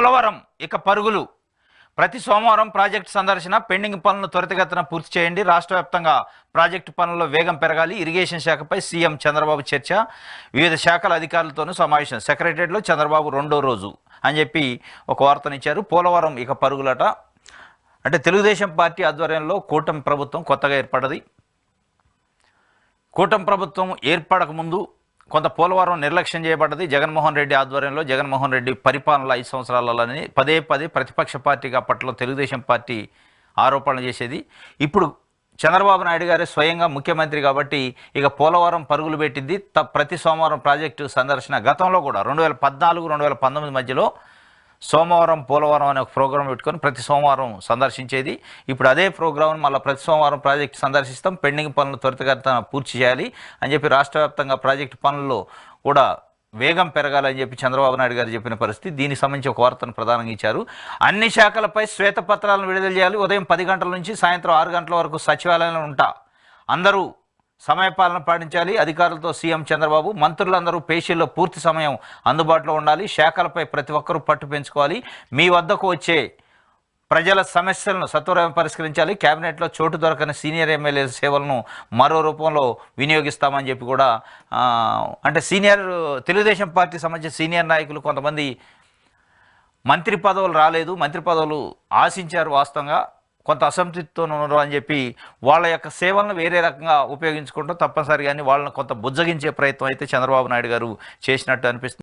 పోలవరం ఇక పరుగులు. ప్రతి సోమవారం ప్రాజెక్టు సందర్శన, పెండింగ్ పనులను త్వరితగతిన పూర్తి చేయండి. రాష్ట్ర వ్యాప్తంగా ప్రాజెక్టు పనుల్లో వేగం పెరగాలి. ఇరిగేషన్ శాఖపై సీఎం చంద్రబాబు చర్చ. వివిధ శాఖల అధికారులతోనూ సమావేశం. సెక్రటరియట్లో చంద్రబాబు రెండో రోజు అని చెప్పి ఒక వార్తనిచ్చారు. పోలవరం ఇక పరుగులట. అంటే తెలుగుదేశం పార్టీ ఆధ్వర్యంలో కూటమి ప్రభుత్వం కొత్తగా ఏర్పడ్డది. కూటమి ప్రభుత్వం ఏర్పడక ముందు కొంత పోలవరం నిర్లక్ష్యం చేయబడ్డది. జగన్మోహన్ రెడ్డి ఆధ్వర్యంలో జగన్మోహన్ రెడ్డి పరిపాలనలో 5 సంవత్సరాలని పదే ప్రతిపక్ష పార్టీగా అప్పట్లో తెలుగుదేశం పార్టీ ఆరోపణలు చేసేది. ఇప్పుడు చంద్రబాబు నాయుడు గారే స్వయంగా ముఖ్యమంత్రి కాబట్టి ఇక పోలవరం పరుగులు పెట్టింది. ప్రతి సోమవారం ప్రాజెక్టు సందర్శన. గతంలో కూడా 2014, 2019 మధ్యలో సోమవారం పోలవరం అనే ఒక ప్రోగ్రాం పెట్టుకొని ప్రతి సోమవారం సందర్శించేది. ఇప్పుడు అదే ప్రోగ్రాం మళ్ళీ ప్రతి సోమవారం ప్రాజెక్టు సందర్శిస్తాం. పెండింగ్ పనులు త్వరితగతిన పూర్తి చేయాలి అని చెప్పి రాష్ట్ర వ్యాప్తంగా ప్రాజెక్టు పనుల్లో కూడా వేగం పెరగాలని చెప్పి చంద్రబాబు నాయుడు గారు చెప్పిన పరిస్థితి. దీనికి సంబంధించి ఒక వార్తను ప్రధానంగా ఇచ్చారు. అన్ని శాఖలపై శ్వేతపత్రాలను విడుదల చేయాలి. ఉదయం 10 గంటల నుంచి సాయంత్రం 6 గంటల వరకు సచివాలయంలో ఉంటా. అందరూ సమయపాలన పాటించాలి. అధికారులతో సీఎం చంద్రబాబు. మంత్రులందరూ పేషీల్లో పూర్తి సమయం అందుబాటులో ఉండాలి. శాఖలపై ప్రతి ఒక్కరూ పట్టు పెంచుకోవాలి. మీ వద్దకు వచ్చే ప్రజల సమస్యలను సత్వరం పరిష్కరించాలి. కేబినెట్లో చోటు దొరకని సీనియర్ ఎమ్మెల్యే సేవలను మరో రూపంలో వినియోగిస్తామని చెప్పి కూడా అంటే తెలుగుదేశం పార్టీ సంబంధించిన సీనియర్ నాయకులు కొంతమంది మంత్రి పదవులు రాలేదు, మంత్రి పదవులు ఆశించారు. వాస్తవంగా కొంత అసంతృప్తితో ఉన్నారు అని చెప్పి వాళ్ళ యొక్క సేవలను వేరే రకంగా ఉపయోగించుకుంటూ తప్పనిసరిగానే వాళ్ళని కొంత బుజ్జగించే ప్రయత్నం అయితే చంద్రబాబు నాయుడు గారు చేసినట్టు అనిపిస్తుంది.